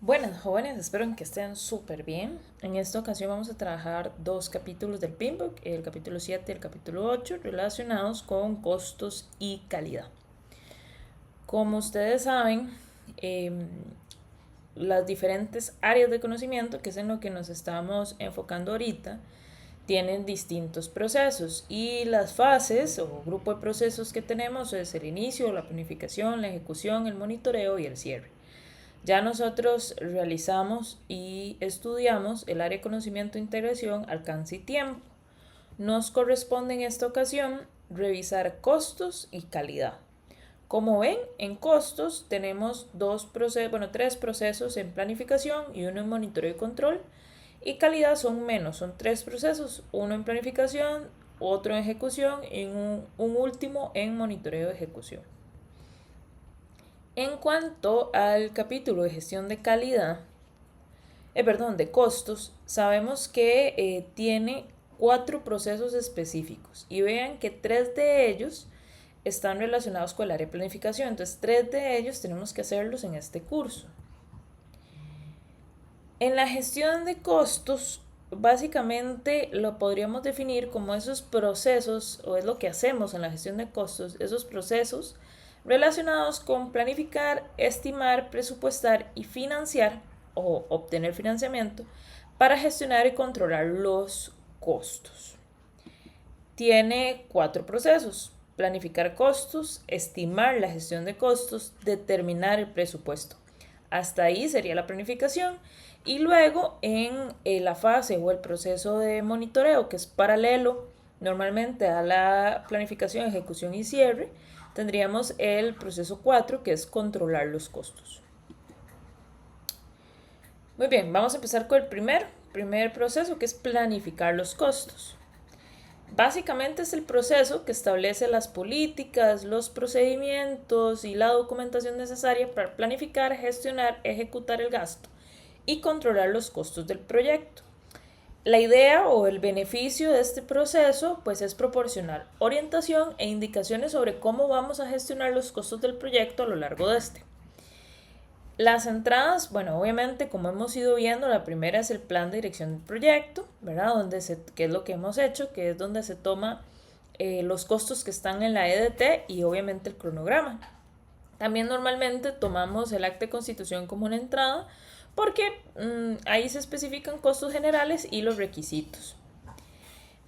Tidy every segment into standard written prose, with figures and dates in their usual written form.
Buenas jóvenes, espero que estén súper bien. En esta ocasión vamos a trabajar dos capítulos del Pinbook, el capítulo 7 y el capítulo 8, relacionados con costos y calidad. Como ustedes saben, las diferentes áreas de conocimiento, que es en lo que nos estamos enfocando ahorita, tienen distintos procesos y las fases o grupo de procesos que tenemos es el inicio, la planificación, la ejecución, el monitoreo y el cierre. Ya nosotros realizamos y estudiamos el área de conocimiento, integración, alcance y tiempo. Nos corresponde en esta ocasión revisar costos y calidad. Como ven, en costos tenemos tres procesos en planificación y uno en monitoreo y control. Y calidad son menos, son tres procesos, uno en planificación, otro en ejecución y un último en monitoreo de ejecución. En cuanto al capítulo de gestión de calidad, de costos, sabemos que tiene cuatro procesos específicos y vean que tres de ellos están relacionados con el área de planificación, entonces tres de ellos tenemos que hacerlos en este curso. En la gestión de costos, básicamente lo podríamos definir como esos procesos, o es lo que hacemos en la gestión de costos, esos procesos relacionados con planificar, estimar, presupuestar y financiar o obtener financiamiento para gestionar y controlar los costos. Tiene cuatro procesos: planificar costos, estimar la gestión de costos, determinar el presupuesto. Hasta ahí sería la planificación. Y luego en la fase o el proceso de monitoreo, que es paralelo normalmente a la planificación, ejecución y cierre, tendríamos el proceso 4, que es controlar los costos. Muy bien, vamos a empezar con el primer proceso, que es planificar los costos. Básicamente es el proceso que establece las políticas, los procedimientos y la documentación necesaria para planificar, gestionar, ejecutar el gasto y controlar los costos del proyecto. La idea o el beneficio de este proceso pues es proporcionar orientación e indicaciones sobre cómo vamos a gestionar los costos del proyecto a lo largo de este. Las entradas, bueno, obviamente como hemos ido viendo, la primera es el plan de dirección del proyecto, ¿verdad? Que es lo que hemos hecho, que es donde se toma los costos que están en la EDT y obviamente el cronograma. También normalmente tomamos el acta de constitución como una entrada porque ahí se especifican costos generales y los requisitos.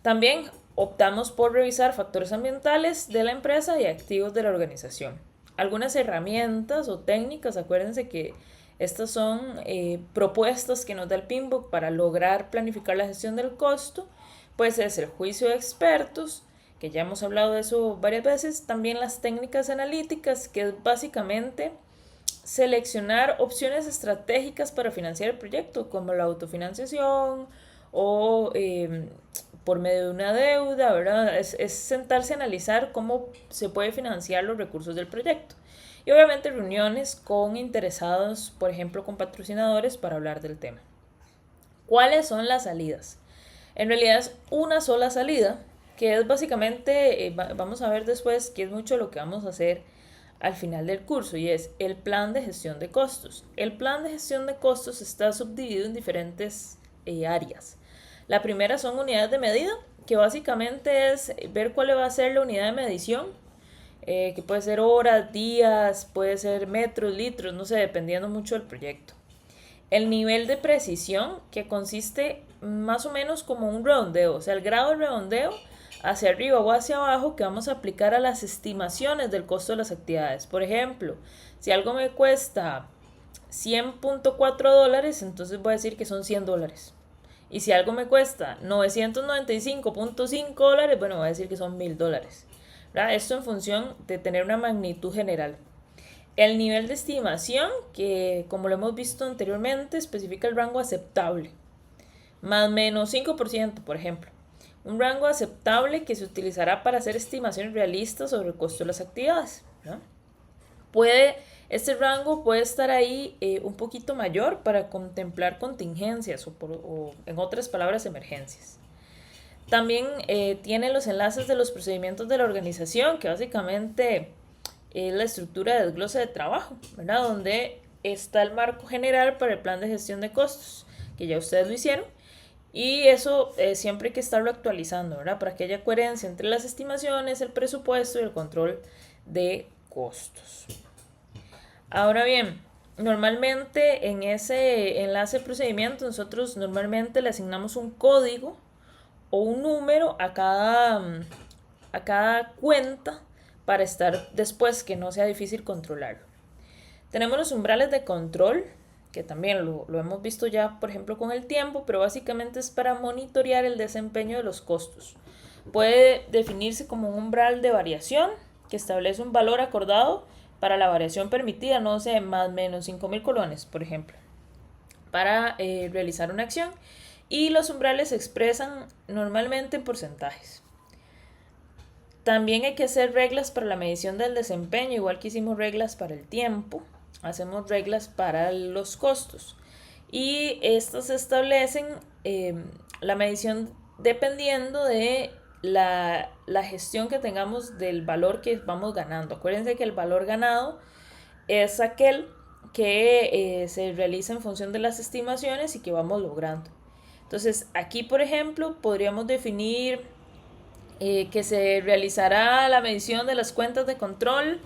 También optamos por revisar factores ambientales de la empresa y activos de la organización. Algunas herramientas o técnicas, acuérdense que estas son propuestas que nos da el Pinbook para lograr planificar la gestión del costo, pues es el juicio de expertos, que ya hemos hablado de eso varias veces, también las técnicas analíticas, que es básicamente seleccionar opciones estratégicas para financiar el proyecto, como la autofinanciación o por medio de una deuda, ¿verdad? Es sentarse a analizar cómo se puede financiar los recursos del proyecto. Y obviamente reuniones con interesados, por ejemplo, con patrocinadores para hablar del tema. ¿Cuáles son las salidas? En realidad es una sola salida, que es básicamente, vamos a ver después, que es mucho lo que vamos a hacer al final del curso, y es el plan de gestión de costos. El plan de gestión de costos está subdividido en diferentes áreas. La primera son unidades de medida, que básicamente es ver cuál va a ser la unidad de medición, que puede ser horas, días, puede ser metros, litros, no sé, dependiendo mucho del proyecto. El nivel de precisión, que consiste más o menos como un redondeo, o sea, el grado de redondeo hacia arriba o hacia abajo que vamos a aplicar a las estimaciones del costo de las actividades. Por ejemplo, si algo me cuesta $100.4, entonces voy a decir que son $100. Y si algo me cuesta $995.5, bueno, voy a decir que son $1,000. ¿Verdad? Esto en función de tener una magnitud general. El nivel de estimación, que como lo hemos visto anteriormente, especifica el rango aceptable. Más o menos 5%, por ejemplo. Un rango aceptable que se utilizará para hacer estimaciones realistas sobre el costo de las actividades, ¿no? Este rango puede estar ahí un poquito mayor para contemplar contingencias o en otras palabras, emergencias. También tiene los enlaces de los procedimientos de la organización, que básicamente es la estructura de desglose de trabajo, ¿verdad? Donde está el marco general para el plan de gestión de costos, que ya ustedes lo hicieron. Y eso siempre hay que estarlo actualizando, ¿verdad? Para que haya coherencia entre las estimaciones, el presupuesto y el control de costos. Ahora bien, normalmente en ese enlace de procedimiento nosotros normalmente le asignamos un código o un número a cada cuenta para estar después que no sea difícil controlarlo. Tenemos los umbrales de control, que también lo hemos visto ya, por ejemplo, con el tiempo, pero básicamente es para monitorear el desempeño de los costos. Puede definirse como un umbral de variación que establece un valor acordado para la variación permitida, no sé, más o menos 5,000 colones, por ejemplo, para realizar una acción. Y los umbrales se expresan normalmente en porcentajes. También hay que hacer reglas para la medición del desempeño, igual que hicimos reglas para el tiempo, hacemos reglas para los costos. Y estas establecen la medición dependiendo de la gestión que tengamos del valor que vamos ganando. Acuérdense que el valor ganado es aquel que se realiza en función de las estimaciones y que vamos logrando. Entonces, aquí, por ejemplo, podríamos definir que se realizará la medición de las cuentas de control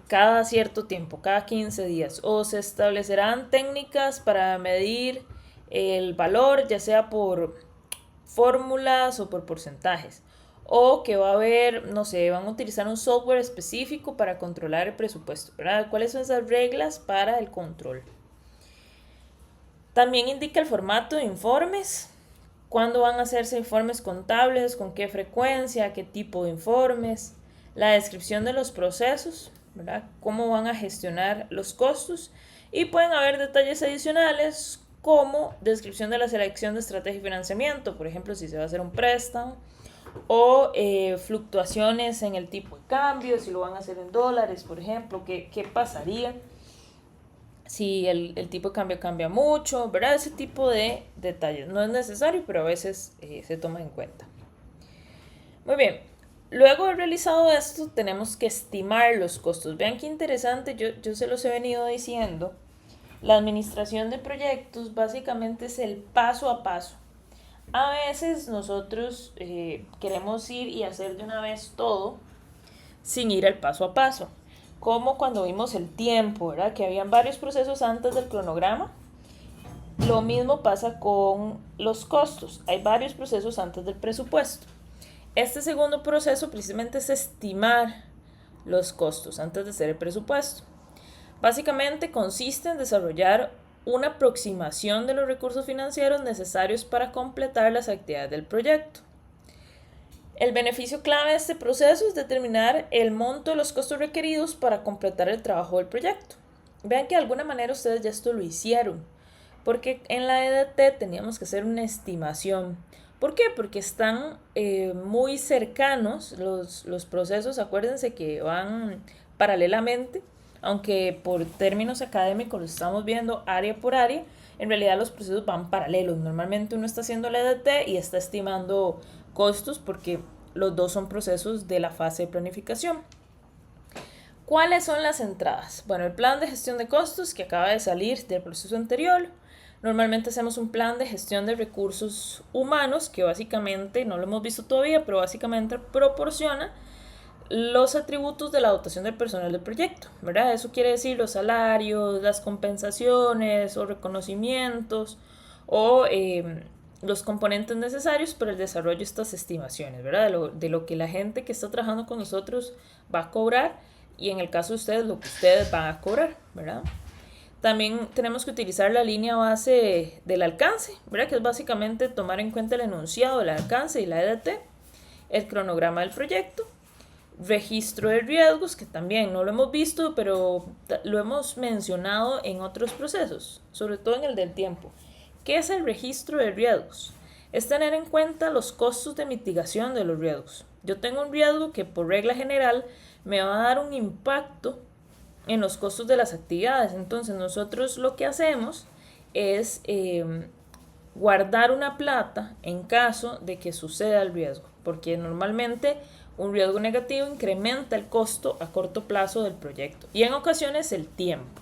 cada cierto tiempo, cada 15 días, o se establecerán técnicas para medir el valor, ya sea por fórmulas o por porcentajes, o que va a haber, no sé, van a utilizar un software específico para controlar el presupuesto, ¿verdad? ¿Cuáles son esas reglas para el control? También indica el formato de informes, cuándo van a hacerse informes contables, con qué frecuencia, qué tipo de informes, la descripción de los procesos, ¿verdad? Cómo van a gestionar los costos, y pueden haber detalles adicionales como descripción de la selección de estrategia y financiamiento, por ejemplo, si se va a hacer un préstamo, o fluctuaciones en el tipo de cambio, si lo van a hacer en dólares, por ejemplo, qué pasaría si el tipo de cambio cambia mucho, ¿verdad? Ese tipo de detalles. No es necesario, pero a veces se toma en cuenta. Muy bien. Luego de realizado esto, tenemos que estimar los costos. Vean qué interesante, yo se los he venido diciendo. La administración de proyectos básicamente es el paso a paso. A veces nosotros queremos ir y hacer de una vez todo sin ir al paso a paso. Como cuando vimos el tiempo, ¿verdad? Que habían varios procesos antes del cronograma. Lo mismo pasa con los costos. Hay varios procesos antes del presupuesto. Este segundo proceso precisamente es estimar los costos antes de hacer el presupuesto. Básicamente consiste en desarrollar una aproximación de los recursos financieros necesarios para completar las actividades del proyecto. El beneficio clave de este proceso es determinar el monto de los costos requeridos para completar el trabajo del proyecto. Vean que de alguna manera ustedes ya esto lo hicieron, porque en la EDT teníamos que hacer una estimación. ¿Por qué? Porque están muy cercanos los procesos, acuérdense que van paralelamente, aunque por términos académicos lo estamos viendo área por área, en realidad los procesos van paralelos. Normalmente uno está haciendo la EDT y está estimando costos porque los dos son procesos de la fase de planificación. ¿Cuáles son las entradas? Bueno, el plan de gestión de costos que acaba de salir del proceso anterior. Normalmente hacemos un plan de gestión de recursos humanos que básicamente, no lo hemos visto todavía, pero básicamente proporciona los atributos de la dotación del personal del proyecto, ¿verdad? Eso quiere decir los salarios, las compensaciones o reconocimientos o los componentes necesarios para el desarrollo de estas estimaciones, ¿verdad? De lo que la gente que está trabajando con nosotros va a cobrar y en el caso de ustedes, lo que ustedes van a cobrar, ¿verdad? También tenemos que utilizar la línea base del alcance, ¿verdad? Que es básicamente tomar en cuenta el enunciado del alcance y la EDT, el cronograma del proyecto, registro de riesgos, que también no lo hemos visto, pero lo hemos mencionado en otros procesos, sobre todo en el del tiempo. ¿Qué es el registro de riesgos? Es tener en cuenta los costos de mitigación de los riesgos. Yo tengo un riesgo que por regla general me va a dar un impacto en los costos de las actividades. Entonces nosotros lo que hacemos es guardar una plata en caso de que suceda el riesgo, porque normalmente un riesgo negativo incrementa el costo a corto plazo del proyecto y en ocasiones el tiempo.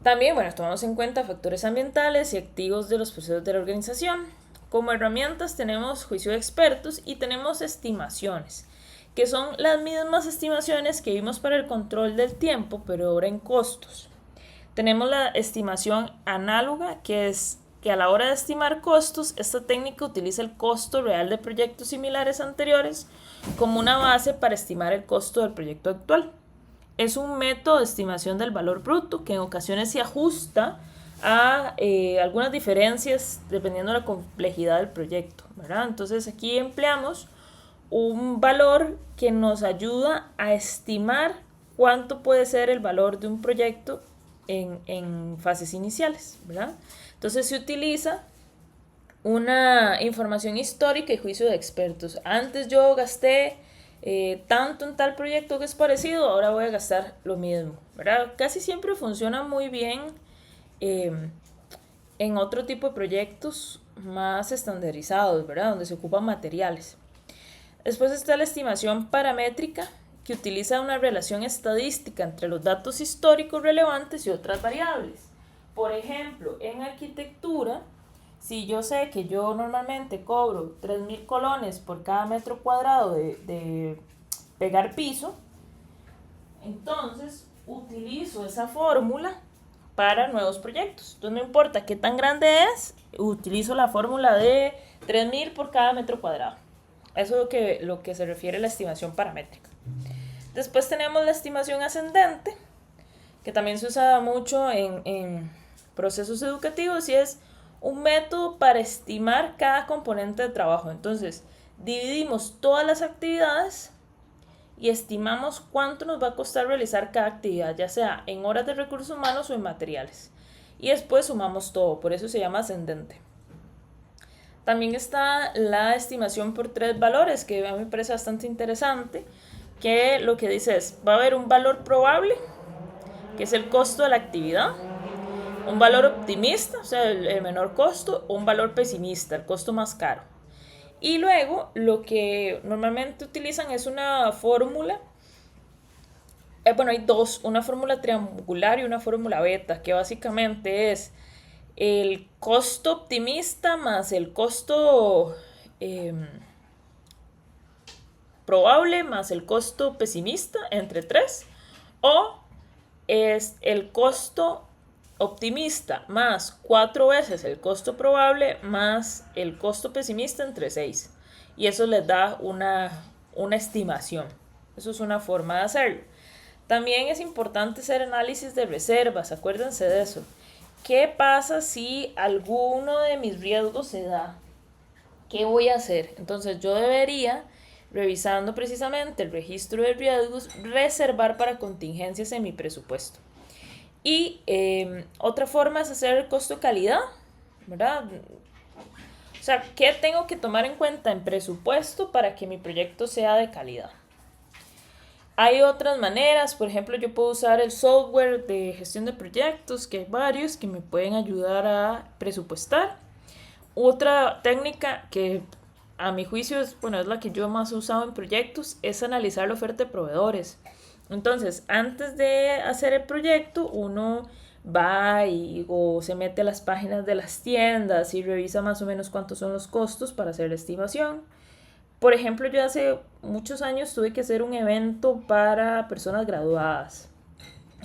También, bueno, tomamos en cuenta factores ambientales y activos de los procesos de la organización. Como herramientas tenemos juicio de expertos y tenemos estimaciones, que son las mismas estimaciones que vimos para el control del tiempo, pero ahora en costos. Tenemos la estimación análoga, que es que a la hora de estimar costos, esta técnica utiliza el costo real de proyectos similares anteriores como una base para estimar el costo del proyecto actual. Es un método de estimación del valor bruto que en ocasiones se ajusta a algunas diferencias dependiendo de la complejidad del proyecto, ¿verdad? Entonces aquí empleamos un valor que nos ayuda a estimar cuánto puede ser el valor de un proyecto en fases iniciales, ¿verdad? Entonces se utiliza una información histórica y juicio de expertos. Antes yo gasté tanto en tal proyecto que es parecido, ahora voy a gastar lo mismo, ¿verdad? Casi siempre funciona muy bien eh, en otro tipo de proyectos más estandarizados, ¿verdad? Donde se ocupan materiales. Después está la estimación paramétrica, que utiliza una relación estadística entre los datos históricos relevantes y otras variables. Por ejemplo, en arquitectura, si yo sé que yo normalmente cobro 3.000 colones por cada metro cuadrado de pegar piso, entonces utilizo esa fórmula para nuevos proyectos. Entonces no importa qué tan grande es, utilizo la fórmula de 3.000 por cada metro cuadrado. Eso es lo que se refiere a la estimación paramétrica. Después tenemos la estimación ascendente, que también se usa mucho en procesos educativos y es un método para estimar cada componente de trabajo. Entonces, dividimos todas las actividades y estimamos cuánto nos va a costar realizar cada actividad, ya sea en horas de recursos humanos o en materiales. Y después sumamos todo, por eso se llama ascendente. También está la estimación por tres valores, que a mí me parece bastante interesante, que lo que dice es, va a haber un valor probable, que es el costo de la actividad, un valor optimista, o sea, el menor costo, o un valor pesimista, el costo más caro. Y luego lo que normalmente utilizan es una fórmula, bueno, hay dos, una fórmula triangular y una fórmula beta, que básicamente es el costo optimista más el costo probable más el costo pesimista entre 3, o es el costo optimista más 4 veces el costo probable más el costo pesimista entre 6. Y eso les da una estimación. Eso es una forma de hacerlo. También es importante hacer análisis de reservas, acuérdense de eso. ¿Qué pasa si alguno de mis riesgos se da? ¿Qué voy a hacer? Entonces yo debería, revisando precisamente el registro de riesgos, reservar para contingencias en mi presupuesto. Y otra forma es hacer el costo-calidad, ¿verdad? O sea, ¿qué tengo que tomar en cuenta en presupuesto para que mi proyecto sea de calidad? Hay otras maneras, por ejemplo, yo puedo usar el software de gestión de proyectos, que hay varios que me pueden ayudar a presupuestar. Otra técnica que a mi juicio es, bueno, es la que yo más he usado en proyectos, es analizar la oferta de proveedores. Entonces, antes de hacer el proyecto, uno va o se mete a las páginas de las tiendas y revisa más o menos cuántos son los costos para hacer la estimación. Por ejemplo, yo hace muchos años tuve que hacer un evento para personas graduadas.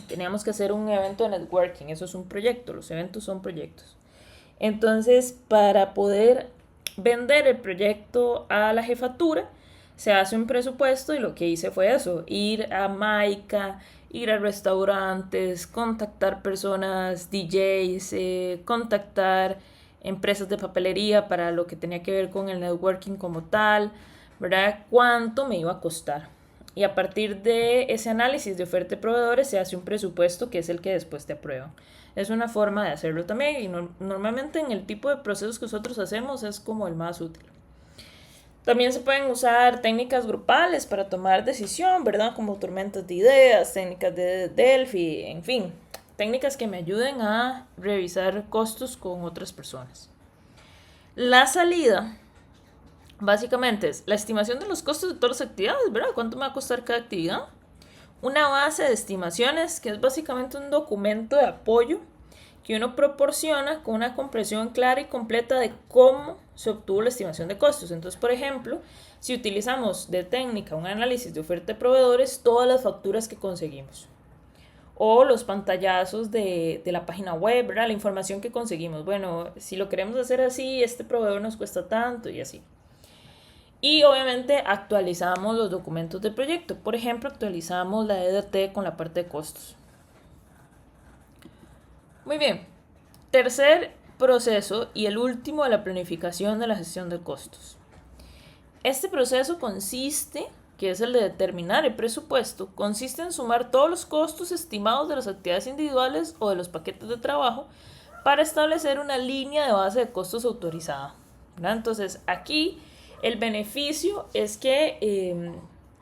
Teníamos que hacer un evento de networking, eso es un proyecto, los eventos son proyectos. Entonces, para poder vender el proyecto a la jefatura, se hace un presupuesto y lo que hice fue eso, ir a Maica, ir a restaurantes, contactar personas, DJs, contactar empresas de papelería para lo que tenía que ver con el networking como tal, ¿verdad? ¿Cuánto me iba a costar? Y a partir de ese análisis de oferta de proveedores se hace un presupuesto que es el que después te aprueban. Es una forma de hacerlo también y normalmente en el tipo de procesos que nosotros hacemos es como el más útil. También se pueden usar técnicas grupales para tomar decisión, ¿verdad? Como tormentas de ideas, técnicas de Delphi, en fin, técnicas que me ayuden a revisar costos con otras personas. La salida, básicamente, es la estimación de los costos de todas las actividades, ¿verdad? ¿Cuánto me va a costar cada actividad? una base de estimaciones, que es básicamente un documento de apoyo que uno proporciona con una comprensión clara y completa de cómo se obtuvo la estimación de costos. Entonces, por ejemplo, si utilizamos de técnica un análisis de oferta de proveedores, todas las facturas que conseguimos, o los pantallazos de la página web, ¿verdad? La información que conseguimos. Bueno, si lo queremos hacer así, este proveedor nos cuesta tanto y así. Y obviamente actualizamos los documentos del proyecto. Por ejemplo, actualizamos la EDT con la parte de costos. Muy bien. Tercer proceso y el último de la planificación de la gestión de costos. Este proceso consiste, que es el de determinar el presupuesto, consiste en sumar todos los costos estimados de las actividades individuales o de los paquetes de trabajo para establecer una línea de base de costos autorizada, ¿verdad? Entonces, aquí el beneficio es que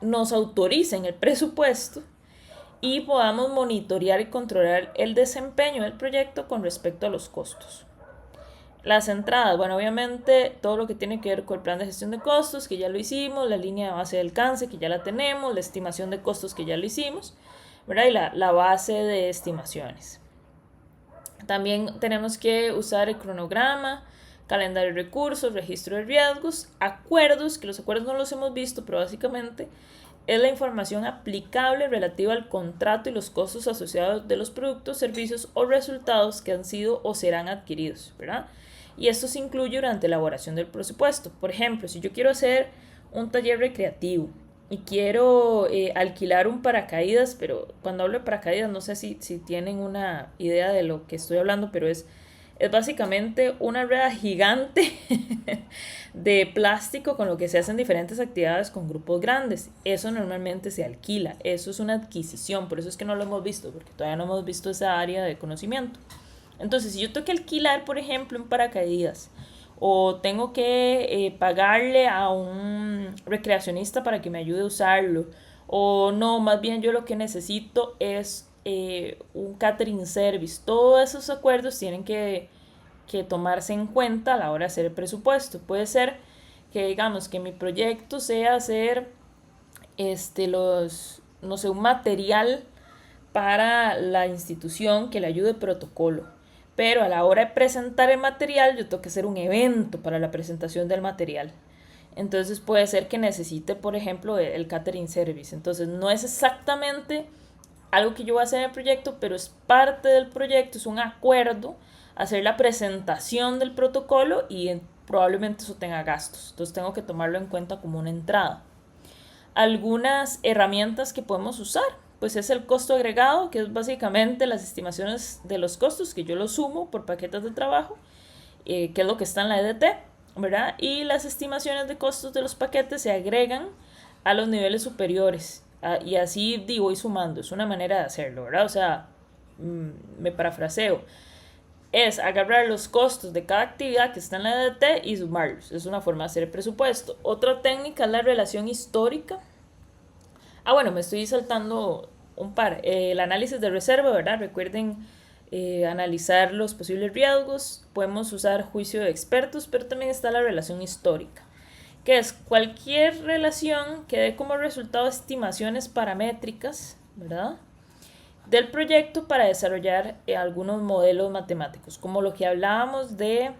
nos autoricen el presupuesto y podamos monitorear y controlar el desempeño del proyecto con respecto a los costos. Las entradas, bueno, obviamente todo lo que tiene que ver con el plan de gestión de costos, que ya lo hicimos, la línea de base de alcance, que ya la tenemos, la estimación de costos, que ya lo hicimos, ¿verdad? Y la base de estimaciones. También tenemos que usar el cronograma, calendario de recursos, registro de riesgos, acuerdos, que los acuerdos no los hemos visto, pero básicamente es la información aplicable relativa al contrato y los costos asociados de los productos, servicios o resultados que han sido o serán adquiridos, ¿verdad? Y esto se incluye durante la elaboración del presupuesto. Por ejemplo, si yo quiero hacer un taller recreativo y quiero alquilar un paracaídas, pero cuando hablo de paracaídas no sé si tienen una idea de lo que estoy hablando, pero es básicamente una rueda gigante de plástico con lo que se hacen diferentes actividades con grupos grandes. Eso normalmente se alquila, eso es una adquisición, por eso es que no lo hemos visto, porque todavía no hemos visto esa área de conocimiento. Entonces, si yo tengo que alquilar, por ejemplo, un paracaídas, o tengo que pagarle a un recreacionista para que me ayude a usarlo, o no, más bien yo lo que necesito es un catering service. Todos esos acuerdos tienen que tomarse en cuenta a la hora de hacer el presupuesto. Puede ser que digamos que mi proyecto sea hacer no sé, un material para la institución que le ayude protocolo, pero a la hora de presentar el material yo tengo que hacer un evento para la presentación del material. Entonces puede ser que necesite, por ejemplo, el catering service. Entonces no es exactamente algo que yo voy a hacer en el proyecto, pero es parte del proyecto, es un acuerdo, hacer la presentación del protocolo y probablemente eso tenga gastos. Entonces tengo que tomarlo en cuenta como una entrada. Algunas herramientas que podemos usar, pues es el costo agregado, que es básicamente las estimaciones de los costos, que yo los sumo por paquetes de trabajo, que es lo que está en la EDT, ¿verdad? Y las estimaciones de costos de los paquetes se agregan a los niveles superiores. Y así voy sumando, es una manera de hacerlo, ¿verdad? O sea, me parafraseo. Es agarrar los costos de cada actividad que está en la EDT y sumarlos. Es una forma de hacer el presupuesto. Otra técnica es la relación histórica. Bueno, me estoy saltando un par. El análisis de reserva, ¿verdad? Recuerden analizar los posibles riesgos. Podemos usar juicio de expertos, pero también está la relación histórica, que es cualquier relación que dé como resultado estimaciones paramétricas, ¿verdad?, del proyecto para desarrollar algunos modelos matemáticos, como lo que hablábamos de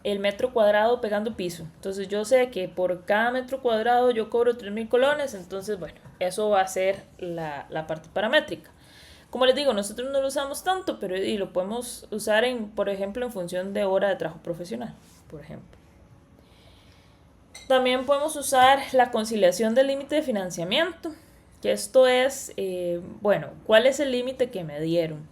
el metro cuadrado pegando piso. Entonces yo sé que por cada metro cuadrado yo cobro 3.000 colones, entonces bueno, eso va a ser la parte paramétrica. Como les digo, nosotros no lo usamos tanto, pero lo podemos usar por ejemplo, en función de hora de trabajo profesional, por ejemplo. También podemos usar la conciliación del límite de financiamiento, que esto es, ¿cuál es el límite que me dieron?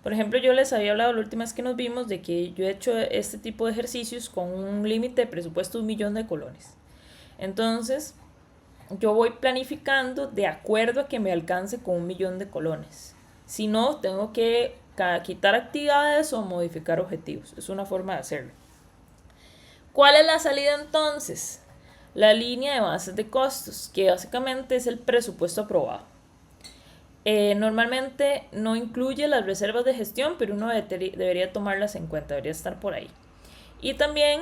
Por ejemplo, yo les había hablado la última vez que nos vimos de que yo he hecho este tipo de ejercicios con un límite de presupuesto de 1.000.000 de colones. Entonces, yo voy planificando de acuerdo a que me alcance con 1.000.000 de colones. Si no, tengo que quitar actividades o modificar objetivos. Es una forma de hacerlo. ¿Cuál es la salida entonces? La línea de bases de costos, que básicamente es el presupuesto aprobado. Normalmente no incluye las reservas de gestión, pero uno debería tomarlas en cuenta, debería estar por ahí. Y también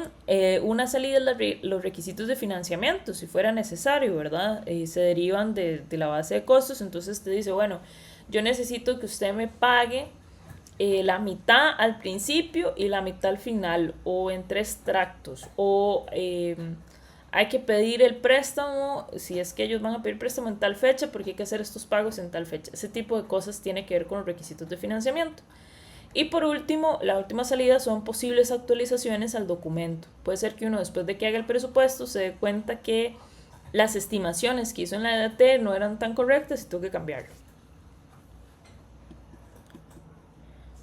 una salida es los requisitos de financiamiento, si fuera necesario, ¿verdad? Se derivan de la base de costos, entonces te dice, bueno, yo necesito que usted me pague la mitad al principio y la mitad al final, o en 3 tractos, o hay que pedir el préstamo, si es que ellos van a pedir préstamo en tal fecha, porque hay que hacer estos pagos en tal fecha. Ese tipo de cosas tiene que ver con los requisitos de financiamiento. Y por último, la última salida son posibles actualizaciones al documento. Puede ser que uno, después de que haga el presupuesto, se dé cuenta que las estimaciones que hizo en la EDT no eran tan correctas y tuvo que cambiarlo.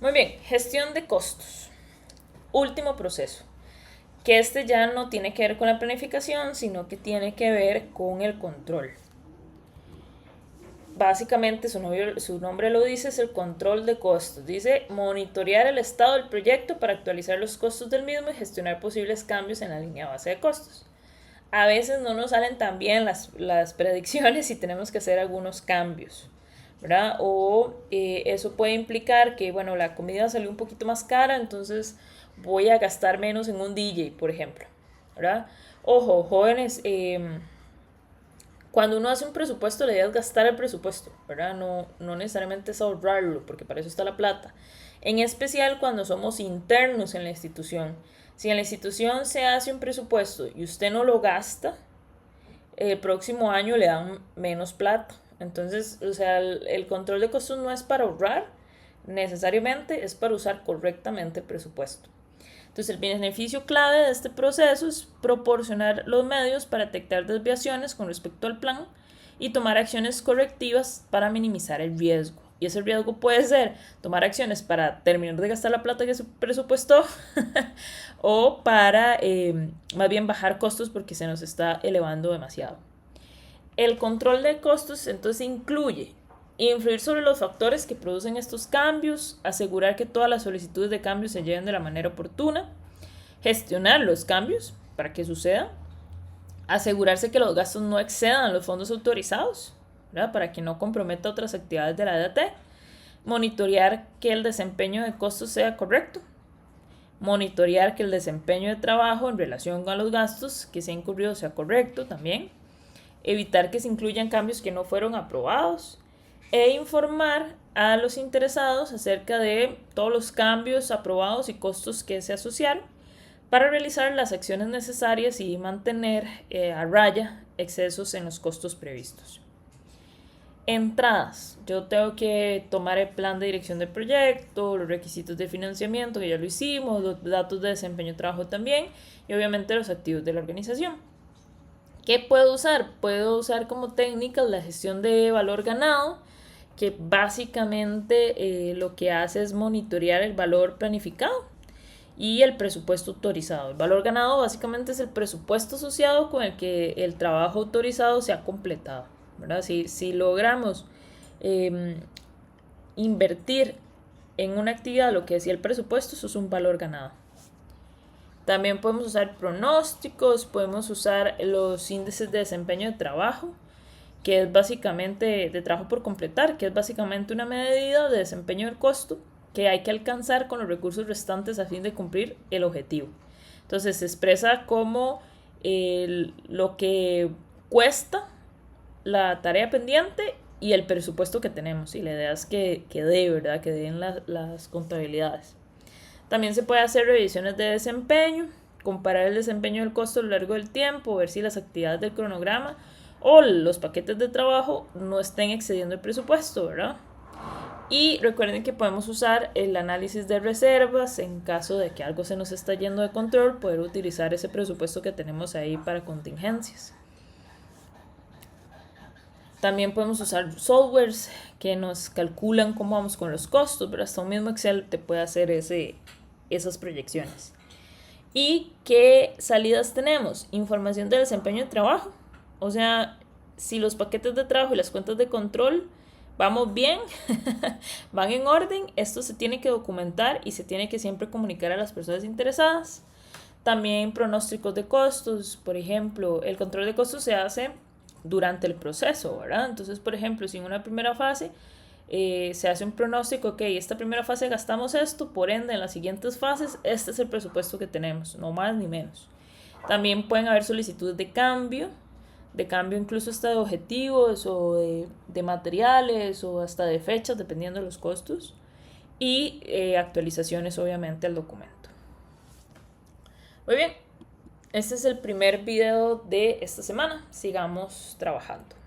Muy bien, gestión de costos. Último proceso, que este ya no tiene que ver con la planificación, sino que tiene que ver con el control. Básicamente su nombre lo dice, es el control de costos. Dice monitorear el estado del proyecto para actualizar los costos del mismo y gestionar posibles cambios en la línea base de costos. A veces no nos salen tan bien las predicciones y tenemos que hacer algunos cambios, ¿verdad? O eso puede implicar que, bueno, la comida salió un poquito más cara, entonces voy a gastar menos en un DJ, por ejemplo, ¿verdad? Ojo, jóvenes, cuando uno hace un presupuesto, la idea es gastar el presupuesto, ¿verdad? No necesariamente es ahorrarlo, porque para eso está la plata. En especial cuando somos internos en la institución. Si en la institución se hace un presupuesto y usted no lo gasta, el próximo año le dan menos plata. Entonces, o sea, el control de costos no es para ahorrar, necesariamente es para usar correctamente el presupuesto. Entonces, el beneficio clave de este proceso es proporcionar los medios para detectar desviaciones con respecto al plan y tomar acciones correctivas para minimizar el riesgo. Y ese riesgo puede ser tomar acciones para terminar de gastar la plata que se presupuestó o para más bien bajar costos porque se nos está elevando demasiado. El control de costos entonces incluye influir sobre los factores que producen estos cambios, asegurar que todas las solicitudes de cambio se lleven de la manera oportuna, gestionar los cambios para que sucedan, asegurarse que los gastos no excedan los fondos autorizados, ¿verdad? Para que no comprometa otras actividades de la EDT, monitorear que el desempeño de costos sea correcto, monitorear que el desempeño de trabajo en relación con los gastos que se ha incurrido sea correcto también, evitar que se incluyan cambios que no fueron aprobados, e informar a los interesados acerca de todos los cambios aprobados y costos que se asociaron para realizar las acciones necesarias y mantener a raya excesos en los costos previstos. Entradas. Yo tengo que tomar el plan de dirección del proyecto, los requisitos de financiamiento, que ya lo hicimos, los datos de desempeño de trabajo también, y obviamente los activos de la organización. ¿Qué puedo usar? Puedo usar como técnica la gestión de valor ganado, que básicamente lo que hace es monitorear el valor planificado y el presupuesto autorizado. El valor ganado básicamente es el presupuesto asociado con el que el trabajo autorizado se ha completado, ¿verdad? Si logramos invertir en una actividad lo que decía el presupuesto, eso es un valor ganado. También podemos usar pronósticos, podemos usar los índices de desempeño de trabajo, que es básicamente de trabajo por completar, que es básicamente una medida de desempeño del costo que hay que alcanzar con los recursos restantes a fin de cumplir el objetivo. Entonces se expresa como lo que cuesta la tarea pendiente y el presupuesto que tenemos. Y la idea es que dé, ¿verdad? Que den las contabilidades. También se puede hacer revisiones de desempeño, comparar el desempeño del costo a lo largo del tiempo, ver si las actividades del cronograma o los paquetes de trabajo no estén excediendo el presupuesto, ¿verdad? Y recuerden que podemos usar el análisis de reservas en caso de que algo se nos está yendo de control, poder utilizar ese presupuesto que tenemos ahí para contingencias. También podemos usar softwares que nos calculan cómo vamos con los costos, pero hasta un mismo Excel te puede hacer esas proyecciones. ¿Y qué salidas tenemos? Información del desempeño de trabajo. O sea, si los paquetes de trabajo y las cuentas de control vamos bien, van en orden, esto se tiene que documentar y se tiene que siempre comunicar a las personas interesadas. También pronósticos de costos, por ejemplo, el control de costos se hace durante el proceso, ¿verdad? Entonces, por ejemplo, si en una primera fase Se hace un pronóstico, ok, esta primera fase gastamos esto, por ende en las siguientes fases este es el presupuesto que tenemos, no más ni menos. También pueden haber solicitudes de cambio incluso hasta de objetivos o de materiales o hasta de fechas, dependiendo de los costos, y actualizaciones obviamente al documento. Muy bien, este es el primer video de esta semana, sigamos trabajando.